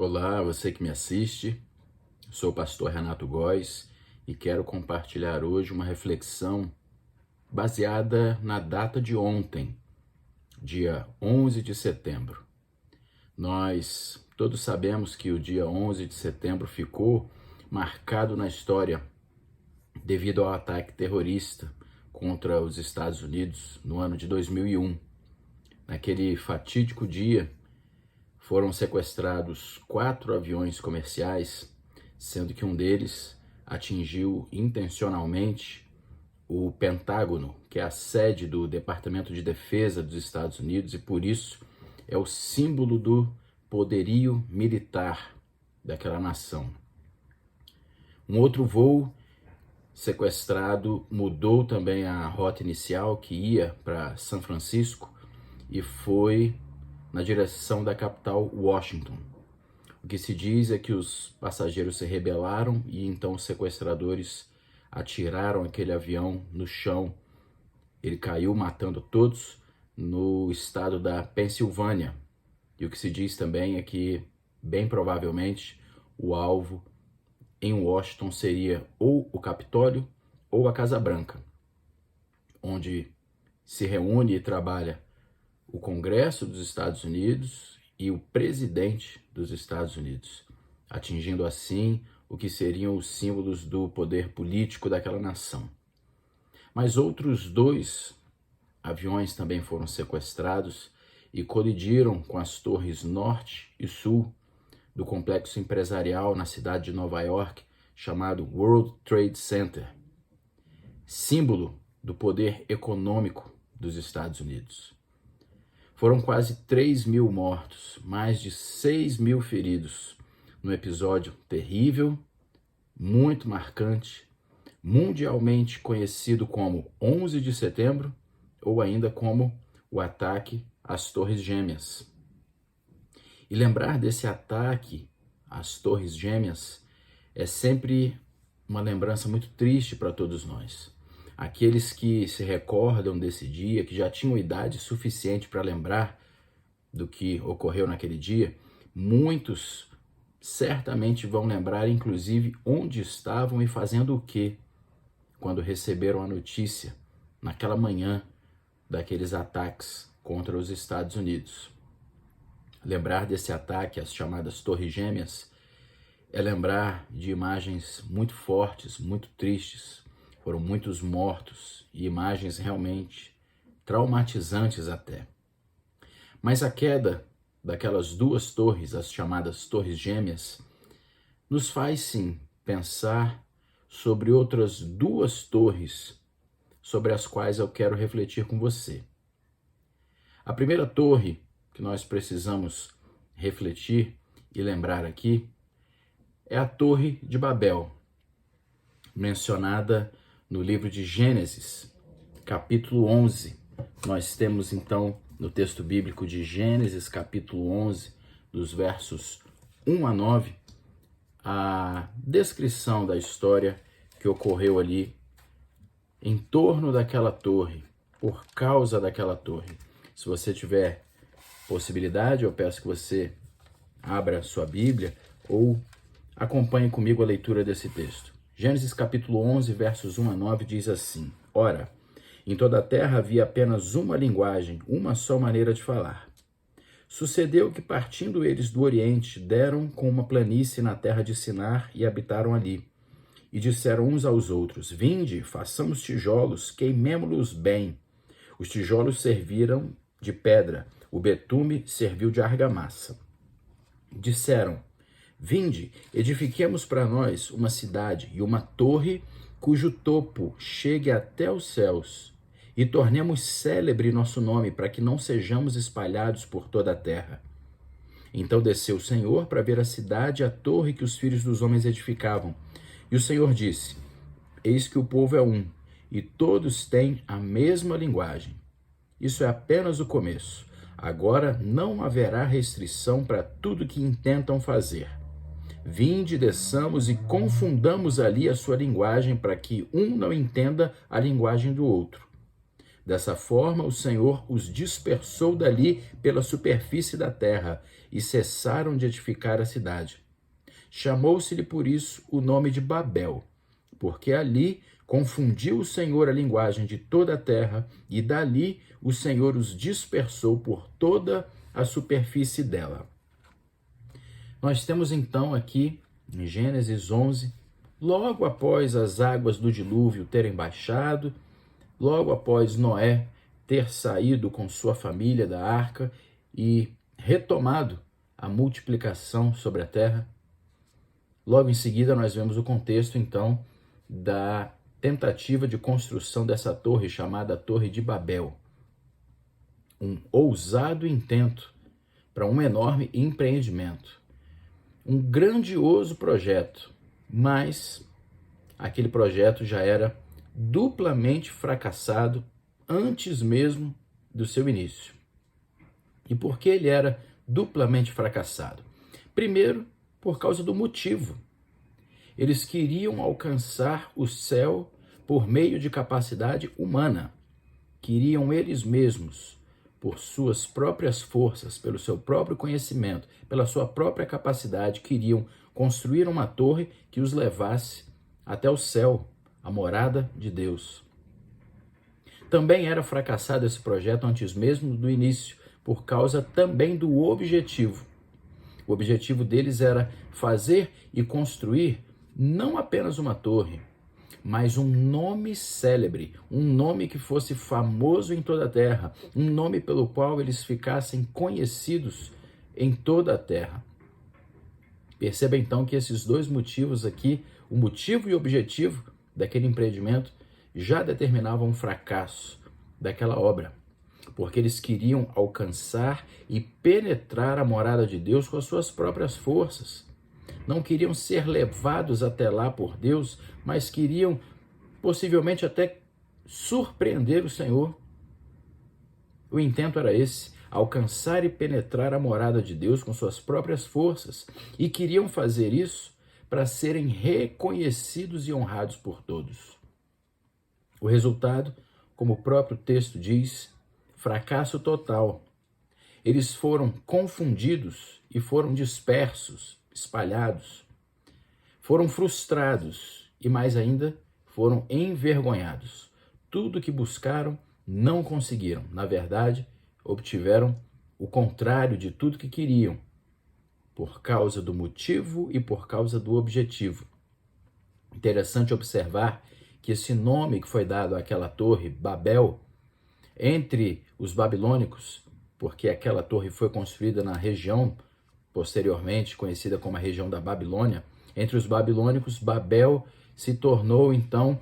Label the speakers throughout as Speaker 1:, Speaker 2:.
Speaker 1: Olá, você que me assiste. Sou o pastor Renato Góes e quero compartilhar hoje uma reflexão baseada na data de ontem, dia 11 de setembro. Nós todos sabemos que o dia 11 de setembro ficou marcado na história devido ao ataque terrorista contra os Estados Unidos no ano de 2001. Naquele fatídico dia, foram sequestrados 4 aviões comerciais, sendo que um deles atingiu intencionalmente o Pentágono, que é a sede do Departamento de Defesa dos Estados Unidos, e por isso é o símbolo do poderio militar daquela nação. Um outro voo sequestrado mudou também a rota inicial, que ia para São Francisco, e foi na direção da capital Washington. O que se diz é que os passageiros se rebelaram e então os sequestradores atiraram aquele avião no chão. Ele caiu matando todos no estado da Pensilvânia. E o que se diz também é que, bem provavelmente, o alvo em Washington seria ou o Capitólio ou a Casa Branca, onde se reúne e trabalha o Congresso dos Estados Unidos e o presidente dos Estados Unidos, atingindo assim o que seriam os símbolos do poder político daquela nação. Mas outros 2 aviões também foram sequestrados e colidiram com as torres norte e sul do complexo empresarial na cidade de Nova York, chamado World Trade Center, símbolo do poder econômico dos Estados Unidos. Foram quase 3.000 mortos, mais de 6.000 feridos, num episódio terrível, muito marcante, mundialmente conhecido como 11 de setembro, ou ainda como o ataque às Torres Gêmeas. E lembrar desse ataque às Torres Gêmeas é sempre uma lembrança muito triste para todos nós. Aqueles que se recordam desse dia, que já tinham idade suficiente para lembrar do que ocorreu naquele dia, muitos certamente vão lembrar, inclusive, onde estavam e fazendo o quê quando receberam a notícia, naquela manhã, daqueles ataques contra os Estados Unidos. Lembrar desse ataque às chamadas Torres Gêmeas é lembrar de imagens muito fortes, muito tristes. Foram muitos mortos e imagens realmente traumatizantes até. Mas a queda daquelas 2 torres, as chamadas Torres Gêmeas, nos faz sim pensar sobre outras 2 torres sobre as quais eu quero refletir com você. A primeira torre que nós precisamos refletir e lembrar aqui é a Torre de Babel, mencionada no livro de Gênesis, capítulo 11. Nós temos então no texto bíblico de Gênesis, capítulo 11, dos versos 1 a 9, a descrição da história que ocorreu ali em torno daquela torre, por causa daquela torre. Se você tiver possibilidade, eu peço que você abra sua Bíblia ou acompanhe comigo a leitura desse texto. Gênesis capítulo 11, versos 1 a 9 diz assim: Ora, em toda a terra havia apenas uma linguagem, uma só maneira de falar. Sucedeu que, partindo eles do Oriente, deram com uma planície na terra de Sinar e habitaram ali. E disseram uns aos outros: Vinde, façamos tijolos, queimemo-los bem. Os tijolos serviram de pedra, o betume serviu de argamassa. Disseram: Vinde, edifiquemos para nós uma cidade e uma torre cujo topo chegue até os céus, e tornemos célebre nosso nome, para que não sejamos espalhados por toda a terra. Então desceu o Senhor para ver a cidade e a torre que os filhos dos homens edificavam. E o Senhor disse: Eis que o povo é um, e todos têm a mesma linguagem. Isso é apenas o começo. Agora não haverá restrição para tudo que intentam fazer. Vinde, desçamos e confundamos ali a sua linguagem, para que um não entenda a linguagem do outro. Dessa forma, o Senhor os dispersou dali pela superfície da terra e cessaram de edificar a cidade. Chamou-se-lhe por isso o nome de Babel, porque ali confundiu o Senhor a linguagem de toda a terra e dali o Senhor os dispersou por toda a superfície dela. Nós temos então aqui, em Gênesis 11, logo após as águas do dilúvio terem baixado, logo após Noé ter saído com sua família da arca e retomado a multiplicação sobre a terra, logo em seguida nós vemos o contexto então da tentativa de construção dessa torre chamada Torre de Babel. Um ousado intento para um enorme empreendimento. Um grandioso projeto, mas aquele projeto já era duplamente fracassado antes mesmo do seu início. E por que ele era duplamente fracassado? Primeiro, por causa do motivo. Eles queriam alcançar o céu por meio de capacidade humana. Queriam eles mesmos, por suas próprias forças, pelo seu próprio conhecimento, pela sua própria capacidade, queriam construir uma torre que os levasse até o céu, a morada de Deus. Também era fracassado esse projeto antes mesmo do início, por causa também do objetivo. O objetivo deles era fazer e construir não apenas uma torre, mas um nome célebre, um nome que fosse famoso em toda a terra, um nome pelo qual eles ficassem conhecidos em toda a terra. Perceba então que esses dois motivos aqui, o motivo e o objetivo daquele empreendimento, já determinavam o fracasso daquela obra, porque eles queriam alcançar e penetrar a morada de Deus com as suas próprias forças. Não queriam ser levados até lá por Deus, mas queriam possivelmente até surpreender o Senhor. O intento era esse, alcançar e penetrar a morada de Deus com suas próprias forças, e queriam fazer isso para serem reconhecidos e honrados por todos. O resultado, como o próprio texto diz, fracasso total. Eles foram confundidos e foram dispersos, espalhados. Foram frustrados e, mais ainda, foram envergonhados. Tudo que buscaram, não conseguiram. Na verdade, obtiveram o contrário de tudo que queriam, por causa do motivo e por causa do objetivo. Interessante observar que esse nome que foi dado àquela torre, Babel, entre os babilônicos, porque aquela torre foi construída na região, posteriormente conhecida como a região da Babilônia, entre os babilônicos, Babel se tornou então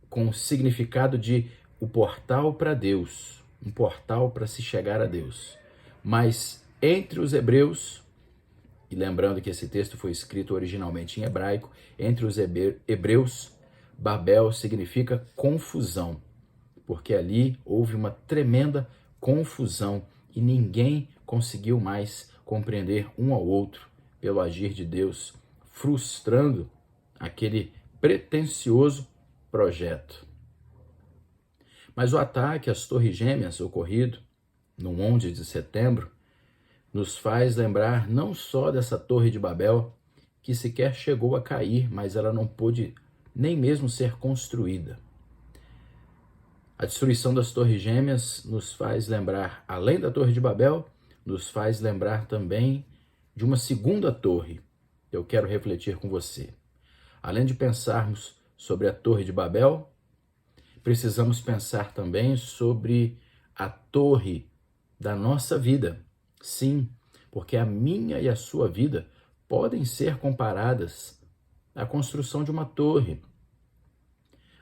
Speaker 1: com o significado de o portal para Deus, um portal para se chegar a Deus. Mas entre os hebreus, e lembrando que esse texto foi escrito originalmente em hebraico, entre os hebreus, Babel significa confusão, porque ali houve uma tremenda confusão e ninguém conseguiu mais compreender um ao outro pelo agir de Deus, frustrando aquele pretensioso projeto. Mas o ataque às Torres Gêmeas ocorrido no 11 de setembro nos faz lembrar não só dessa Torre de Babel, que sequer chegou a cair, mas ela não pôde nem mesmo ser construída. A destruição das Torres Gêmeas nos faz lembrar, além da Torre de Babel, nos faz lembrar também de uma segunda torre que eu quero refletir com você. Além de pensarmos sobre a Torre de Babel, precisamos pensar também sobre a torre da nossa vida. Sim, porque a minha e a sua vida podem ser comparadas à construção de uma torre.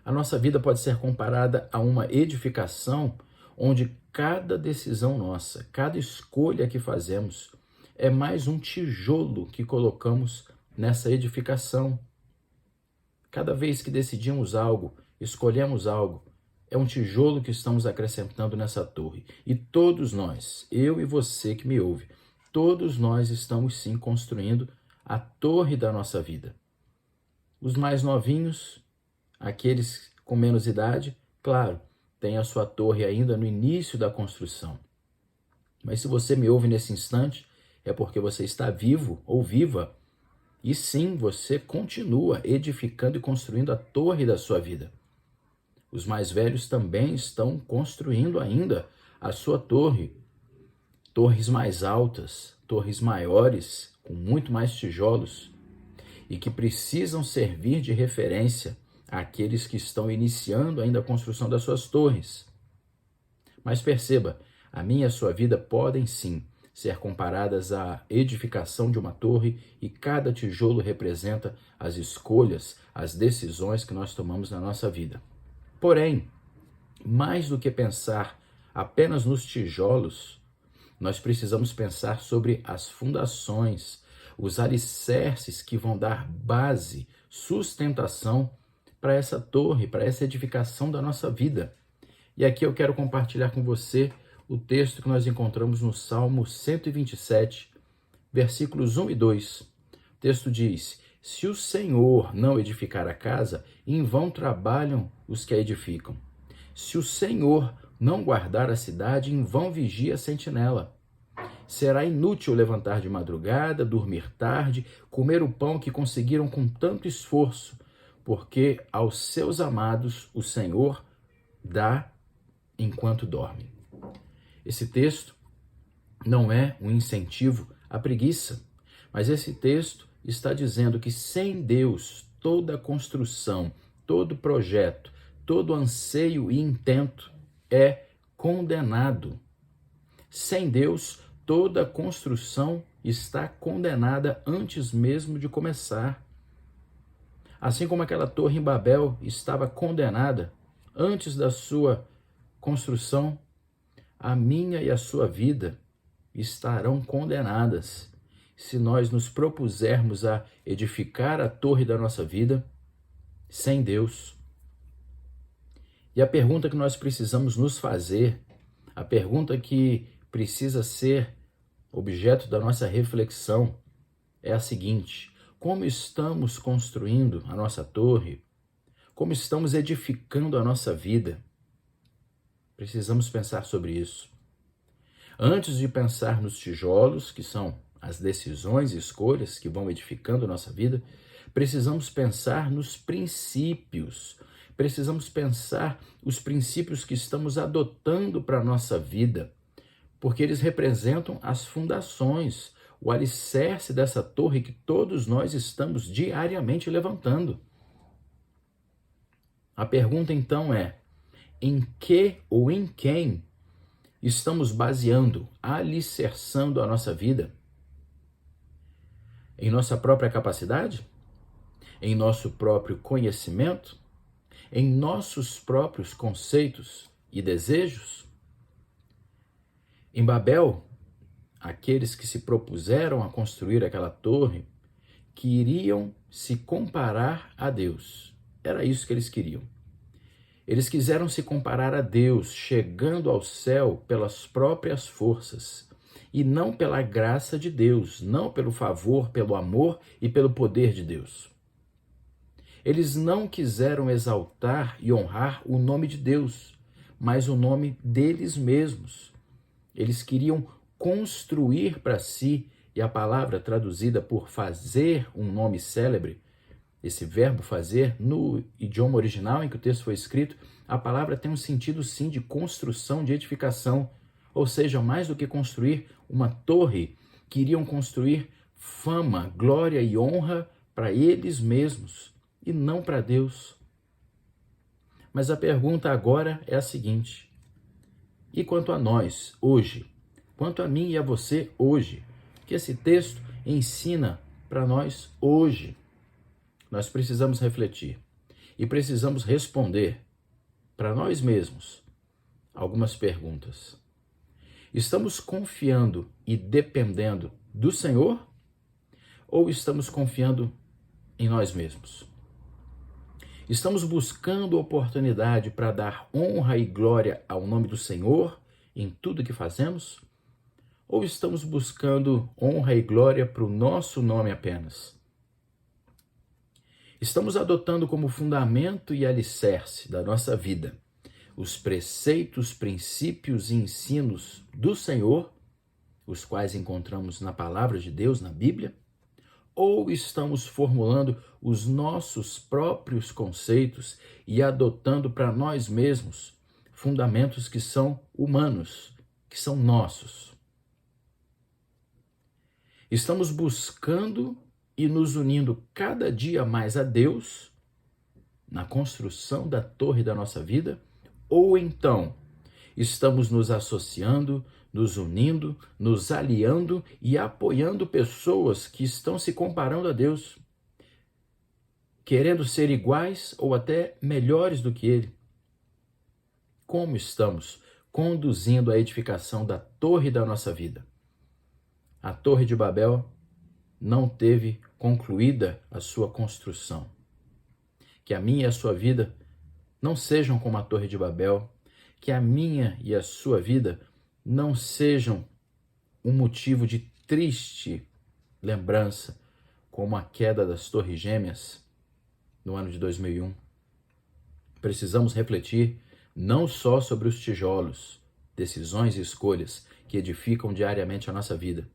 Speaker 1: A nossa vida pode ser comparada a uma edificação onde cada decisão nossa, cada escolha que fazemos é mais um tijolo que colocamos nessa edificação. Cada vez que decidimos algo, escolhemos algo, é um tijolo que estamos acrescentando nessa torre. E todos nós, eu e você que me ouve, todos nós estamos sim construindo a torre da nossa vida. Os mais novinhos, aqueles com menos idade, claro, tem a sua torre ainda no início da construção. Mas se você me ouve nesse instante, é porque você está vivo ou viva. E sim, você continua edificando e construindo a torre da sua vida. Os mais velhos também estão construindo ainda a sua torre. Torres mais altas, torres maiores, com muito mais tijolos, e que precisam servir de referência àqueles que estão iniciando ainda a construção das suas torres. Mas perceba, a minha e a sua vida podem sim ser comparadas à edificação de uma torre, e cada tijolo representa as escolhas, as decisões que nós tomamos na nossa vida. Porém, mais do que pensar apenas nos tijolos, nós precisamos pensar sobre as fundações, os alicerces que vão dar base, sustentação para essa torre, para essa edificação da nossa vida. E aqui eu quero compartilhar com você o texto que nós encontramos no Salmo 127, versículos 1 e 2. O texto diz: se o Senhor não edificar a casa, em vão trabalham os que a edificam. Se o Senhor não guardar a cidade, em vão vigia a sentinela. Será inútil levantar de madrugada, dormir tarde, comer o pão que conseguiram com tanto esforço, porque aos seus amados o Senhor dá enquanto dorme. Esse texto não é um incentivo à preguiça, mas esse texto está dizendo que sem Deus toda construção, todo projeto, todo anseio e intento é condenado. Sem Deus, toda construção está condenada antes mesmo de começar. Assim como aquela torre em Babel estava condenada antes da sua construção, a minha e a sua vida estarão condenadas se nós nos propusermos a edificar a torre da nossa vida sem Deus. E a pergunta que nós precisamos nos fazer, a pergunta que precisa ser objeto da nossa reflexão é a seguinte: como estamos construindo a nossa torre? Como estamos edificando a nossa vida? Precisamos pensar sobre isso. Antes de pensar nos tijolos, que são as decisões e escolhas que vão edificando a nossa vida, precisamos pensar nos princípios. Precisamos pensar os princípios que estamos adotando para a nossa vida, porque eles representam as fundações, o alicerce dessa torre que todos nós estamos diariamente levantando. A pergunta então é: em que ou em quem estamos baseando, alicerçando a nossa vida? Em nossa própria capacidade? Em nosso próprio conhecimento? Em nossos próprios conceitos e desejos? Em Babel, aqueles que se propuseram a construir aquela torre queriam se comparar a Deus. Era isso que eles queriam. Eles quiseram se comparar a Deus, chegando ao céu pelas próprias forças, e não pela graça de Deus, não pelo favor, pelo amor e pelo poder de Deus. Eles não quiseram exaltar e honrar o nome de Deus, mas o nome deles mesmos. Eles queriam construir para si, e a palavra traduzida por fazer um nome célebre, esse verbo fazer, no idioma original em que o texto foi escrito, a palavra tem um sentido sim de construção, de edificação, ou seja, mais do que construir uma torre, queriam construir fama, glória e honra para eles mesmos e não para Deus. Mas a pergunta agora é a seguinte: e quanto a nós, hoje? Quanto a mim e a você, hoje? O que esse texto ensina para nós hoje? Nós precisamos refletir e precisamos responder para nós mesmos algumas perguntas. Estamos confiando e dependendo do Senhor ou estamos confiando em nós mesmos? Estamos buscando oportunidade para dar honra e glória ao nome do Senhor em tudo que fazemos? Ou estamos buscando honra e glória para o nosso nome apenas? Estamos adotando como fundamento e alicerce da nossa vida os preceitos, princípios e ensinos do Senhor, os quais encontramos na palavra de Deus, na Bíblia, ou estamos formulando os nossos próprios conceitos e adotando para nós mesmos fundamentos que são humanos, que são nossos? Estamos buscando e nos unindo cada dia mais a Deus na construção da torre da nossa vida, ou então estamos nos associando, nos unindo, nos aliando e apoiando pessoas que estão se comparando a Deus, querendo ser iguais ou até melhores do que Ele? Como estamos conduzindo a edificação da torre da nossa vida? A Torre de Babel não teve concluída a sua construção. Que a minha e a sua vida não sejam como a Torre de Babel, que a minha e a sua vida não sejam um motivo de triste lembrança, como a queda das Torres Gêmeas no ano de 2001. Precisamos refletir não só sobre os tijolos, decisões e escolhas que edificam diariamente a nossa vida.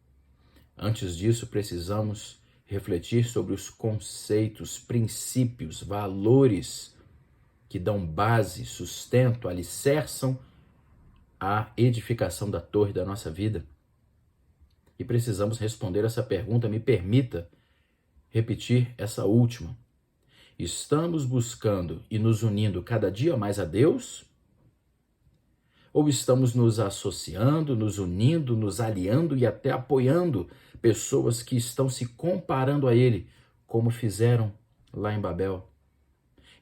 Speaker 1: Antes disso, precisamos refletir sobre os conceitos, princípios, valores que dão base, sustento, alicerçam a edificação da torre da nossa vida. E precisamos responder essa pergunta. Me permita repetir essa última. Estamos buscando e nos unindo cada dia mais a Deus? Ou estamos nos associando, nos unindo, nos aliando e até apoiando pessoas que estão se comparando a Ele, como fizeram lá em Babel?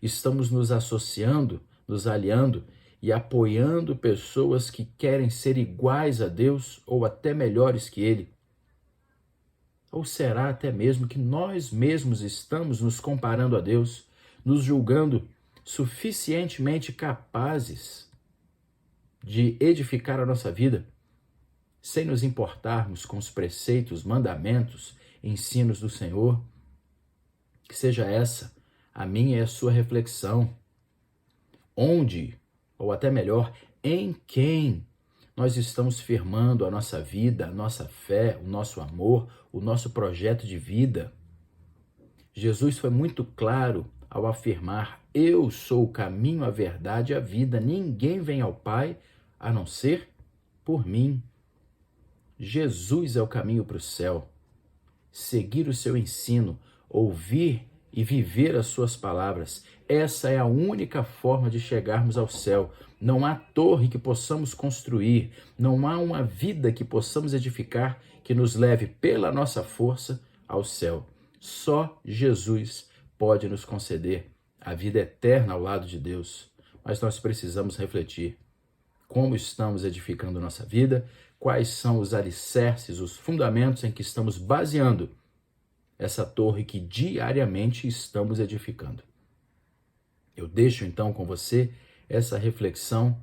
Speaker 1: Estamos nos associando, nos aliando e apoiando pessoas que querem ser iguais a Deus ou até melhores que Ele? Ou será até mesmo que nós mesmos estamos nos comparando a Deus, nos julgando suficientemente capazes de edificar a nossa vida, sem nos importarmos com os preceitos, mandamentos, ensinos do Senhor? Que seja essa a minha e a sua reflexão. Onde, ou até melhor, em quem nós estamos firmando a nossa vida, a nossa fé, o nosso amor, o nosso projeto de vida? Jesus foi muito claro ao afirmar: eu sou o caminho, a verdade e a vida. Ninguém vem ao Pai a não ser por mim. Jesus é o caminho para o céu. Seguir o seu ensino, ouvir e viver as suas palavras, essa é a única forma de chegarmos ao céu. Não há torre que possamos construir, não há uma vida que possamos edificar que nos leve pela nossa força ao céu. Só Jesus pode nos conceder a vida eterna ao lado de Deus. Mas nós precisamos refletir como estamos edificando nossa vida, quais são os alicerces, os fundamentos em que estamos baseando essa torre que diariamente estamos edificando. Eu deixo então com você essa reflexão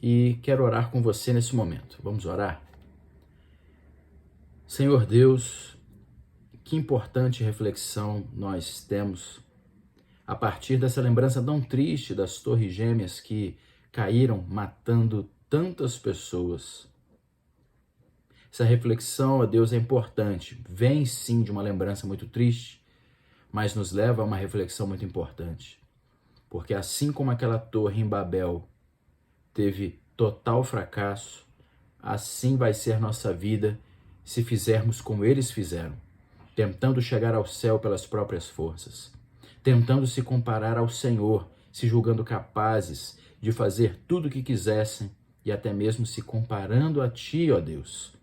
Speaker 1: e quero orar com você nesse momento. Vamos orar? Senhor Deus, que importante reflexão nós temos a partir dessa lembrança tão triste das Torres Gêmeas que caíram matando tantas pessoas. Essa reflexão, ó Deus, é importante. Vem sim de uma lembrança muito triste, mas nos leva a uma reflexão muito importante. Porque assim como aquela torre em Babel teve total fracasso, assim vai ser nossa vida se fizermos como eles fizeram, tentando chegar ao céu pelas próprias forças, tentando se comparar ao Senhor, se julgando capazes de fazer tudo o que quisessem e até mesmo se comparando a Ti, ó Deus.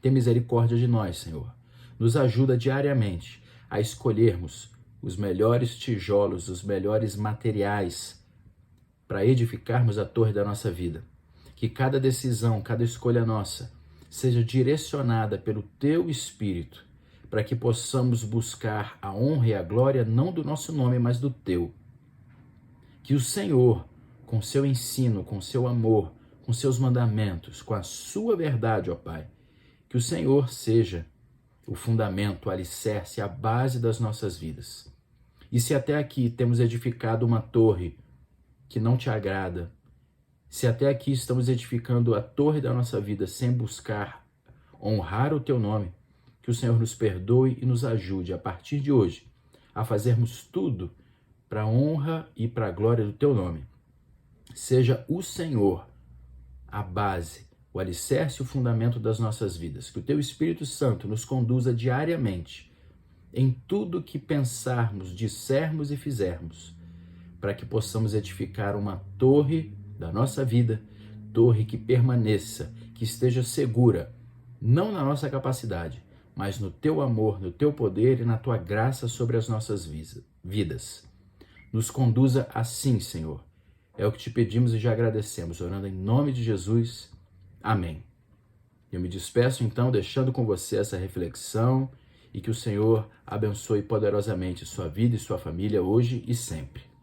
Speaker 1: Tem misericórdia de nós, Senhor. Nos ajuda diariamente a escolhermos os melhores tijolos, os melhores materiais para edificarmos a torre da nossa vida. Que cada decisão, cada escolha nossa seja direcionada pelo Teu Espírito, para que possamos buscar a honra e a glória não do nosso nome, mas do Teu. Que o Senhor, com seu ensino, com seu amor, com seus mandamentos, com a sua verdade, ó Pai, que o Senhor seja o fundamento, o alicerce, a base das nossas vidas. E se até aqui temos edificado uma torre que não Te agrada, Se até aqui estamos edificando a torre da nossa vida sem buscar honrar o teu nome, que o Senhor nos perdoe e nos ajude a partir de hoje a fazermos tudo para a honra e para a glória do teu nome. Seja o Senhor a base, o alicerce e o fundamento das nossas vidas. Que o teu Espírito Santo nos conduza diariamente em tudo que pensarmos, dissermos e fizermos, para que possamos edificar uma torre da nossa vida, torre que permaneça, que esteja segura, não na nossa capacidade, mas no teu amor, no teu poder e na tua graça sobre as nossas vidas. Nos conduza assim, Senhor. É o que te pedimos e já agradecemos, orando em nome de Jesus. Amém. Eu me despeço então, deixando com você essa reflexão e que o Senhor abençoe poderosamente sua vida e sua família hoje e sempre.